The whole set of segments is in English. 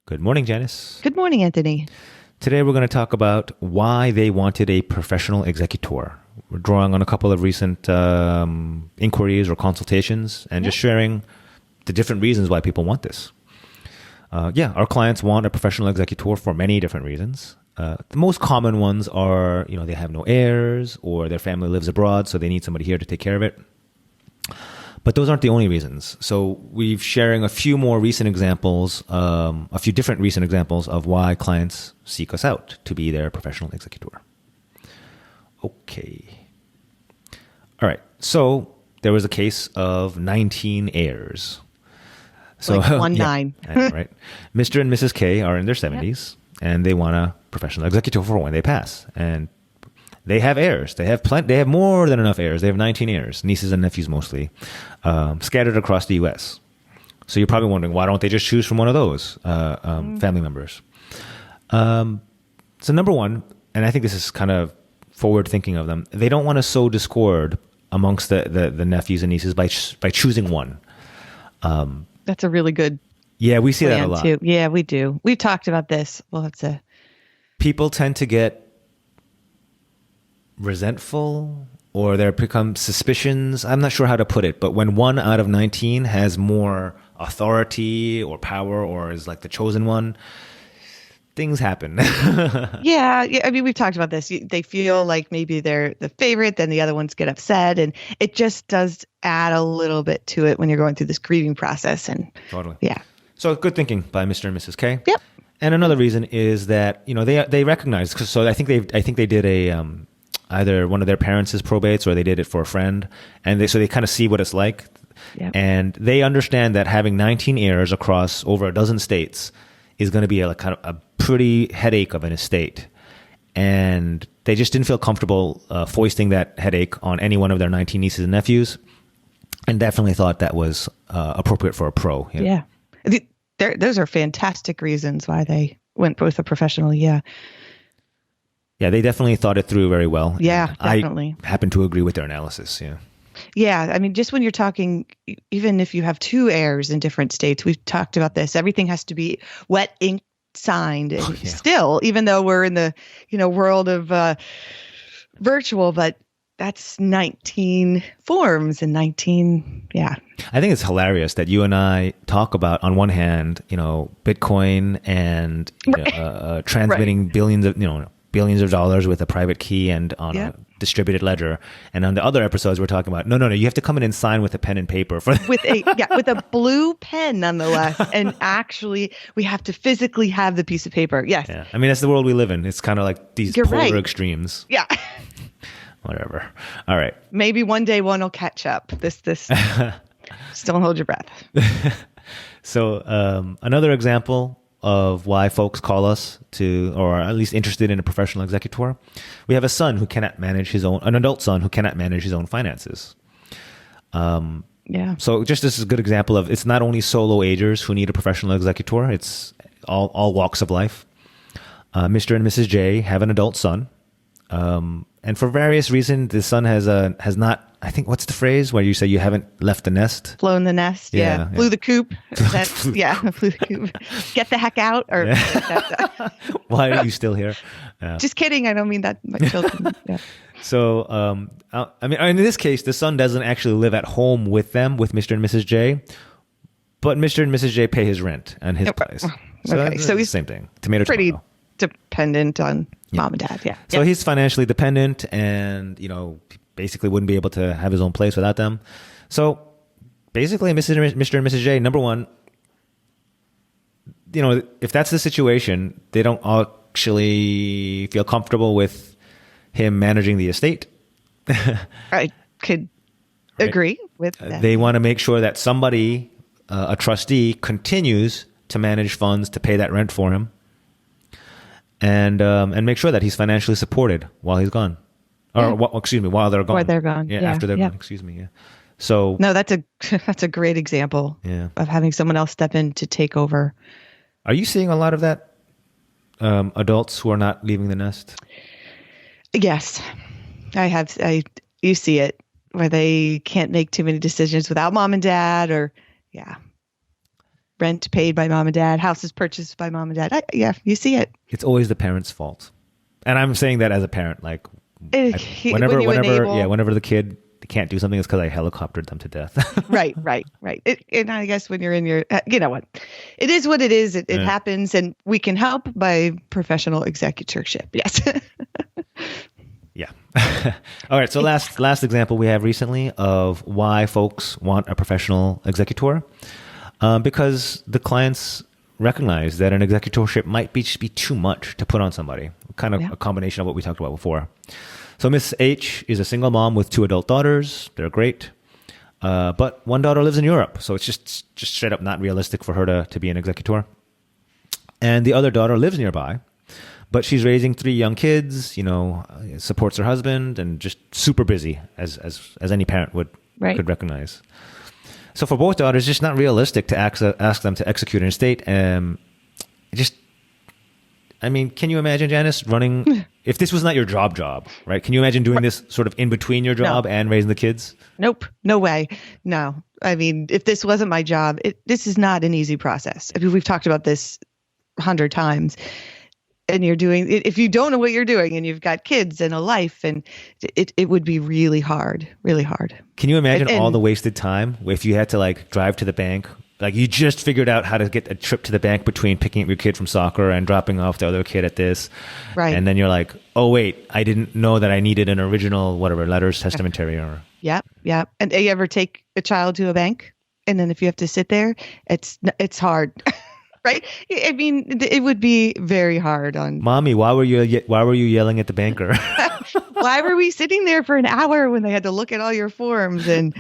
Good morning, Janice. Good morning, Anthony. Today we're going to talk about why they wanted a professional executor. We're drawing on a couple of recent inquiries or consultations and just sharing the different reasons why people want this. Our clients want a professional executor for many different reasons. The most common ones are, they have no heirs or their family lives abroad, so they need somebody here to take care of it. But those aren't the only reasons. So we're sharing a few more recent examples, a few different recent examples of why clients seek us out to be their professional executor. Okay. All right. So there was a case of 19 heirs. So like 19. Right. Mr. and Mrs. K are in their 70s, and they want a professional executor for when they pass. And they have heirs. They have They have more than enough heirs. They have 19 heirs, nieces and nephews mostly, scattered across the U.S. So you're probably wondering, why don't they just choose from one of those family members? So number one, and I think this is kind of forward thinking of them, they don't want to sow discord amongst the nephews and nieces by choosing one. That's a really good Yeah, we see that a lot. too. Yeah, we do. We've talked about this. We'll have to. People tend to get resentful, or there become suspicions. I'm not sure how to put it, but when one out of 19 has more authority or power or is like the chosen one, things happen. Yeah. I mean, we've talked about this. They feel like maybe they're the favorite, then the other ones get upset. And it just does add a little bit to it when you're going through this grieving process. And Totally. Yeah. So good thinking by Mr. and Mrs. K. Yep. And another reason is that, they recognize, so I think they did a, either one of their parents' probates or they did it for a friend. And they kind of see what it's like. Yep. And they understand that having 19 heirs across over a dozen states is going to be a pretty headache of an estate. And they just didn't feel comfortable foisting that headache on any one of their 19 nieces and nephews, and definitely thought that was appropriate for a pro. Yeah. Those are fantastic reasons why they went with a professional. Yeah. Yeah, they definitely thought it through very well. Yeah, definitely. I happen to agree with their analysis. Yeah. Yeah. I mean, just when you're talking, even if you have two heirs in different states, we've talked about this, everything has to be wet ink signed. And still, even though we're in the, world of virtual, but that's 19 forms and 19. Yeah. I think it's hilarious that you and I talk about, on one hand, Bitcoin and transmitting billions of dollars with a private key and on a distributed ledger. And on the other episodes, we're talking about, no, you have to come in and sign with a pen and paper. with a blue pen nonetheless. And actually, we have to physically have the piece of paper. Yes. Yeah. I mean, that's the world we live in. It's kind of like these polar extremes. Yeah. Whatever. All right. Maybe one day one will catch up. This. Just don't hold your breath. So another example of why folks call us or are at least interested in a professional executor. We have an adult son who cannot manage his own finances. So just this is a good example of, it's not only solo agers who need a professional executor, it's all walks of life. Mr. and Mrs. J have an adult son. And for various reasons, the son has not, I think, what's the phrase where you say you haven't left the nest? Flown the nest. Yeah. Flew the coop. Flew the coop. Get the heck out. Or Why are you still here? Just kidding. I don't mean that. My children. Yeah. So, I mean, in this case, the son doesn't actually live at home with them, with Mr. and Mrs. J, but Mr. and Mrs. J pay his rent and his place. So he's the same thing. Tomato. Dependent on mom and dad. Yeah. So he's financially dependent and, basically wouldn't be able to have his own place without them. So basically, Mr. and Mrs. J, number one, if that's the situation, they don't actually feel comfortable with him managing the estate. I could agree with that. They want to make sure that somebody, a trustee, continues to manage funds to pay that rent for him. And make sure that he's financially supported while he's gone, or while they're gone. While they're gone, after they're gone. Excuse me. Yeah. So no, that's a great example. Of having someone else step in to take over. Are you seeing a lot of that? Adults who are not leaving the nest. Yes, I have. You see it where they can't make too many decisions without mom and dad, or rent paid by mom and dad, houses purchased by mom and dad. Yeah, you see it. It's always the parent's fault. And I'm saying that as a parent, like whenever the kid can't do something, it's because I helicoptered them to death. Right. And I guess when you're in your, you know what, it is what it is. It happens, and we can help by professional executorship. Yes. Yeah. All right. So last example we have recently of why folks want a professional executor, because the clients recognize that an executorship might just be too much to put on somebody. Kind of a combination of what we talked about before. So Miss H is a single mom with 2 adult daughters. They're great. But one daughter lives in Europe. So it's just straight up not realistic for her to be an executor. And the other daughter lives nearby, but she's raising 3 young kids, supports her husband, and just super busy as any parent could recognize. So for both daughters, it's just not realistic to ask them to execute an estate. Can you imagine, Janice, running, if this was not your job, right? Can you imagine doing this sort of in between your job and raising the kids? Nope. No way. No. I mean, if this wasn't my job, this is not an easy process. I mean, we've talked about this 100 times. And if you don't know what you're doing and you've got kids and a life, and it would be really hard. Can you imagine all the wasted time if you had to drive to the bank? Like you just figured out how to get a trip to the bank between picking up your kid from soccer and dropping off the other kid at this. Right. And then you're like, oh, wait, I didn't know that I needed an original, letters testamentary or. Yep. And you ever take a child to a bank? And then if you have to sit there, it's hard. Right? I mean, it would be very hard on. Mommy, why were you yelling at the banker? Why were we sitting there for an hour when they had to look at all your forms? And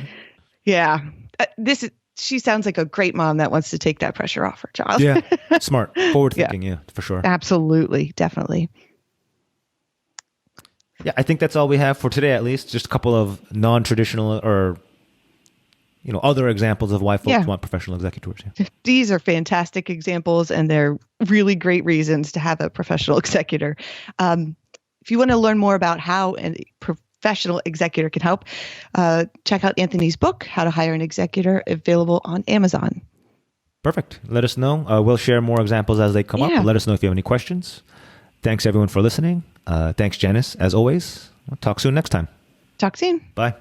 she sounds like a great mom that wants to take that pressure off her child. Yeah, smart, forward thinking. Yeah, for sure. Absolutely, definitely. Yeah, I think that's all we have for today. At least just a couple of non-traditional or other examples of why folks want professional executors. Yeah. These are fantastic examples, and they're really great reasons to have a professional executor. If you want to learn more about how a professional executor can help, check out Anthony's book, How to Hire an Executor, available on Amazon. Perfect. Let us know. We'll share more examples as they come up. Let us know if you have any questions. Thanks, everyone, for listening. Thanks, Janice, as always. We'll talk soon next time. Talk soon. Bye.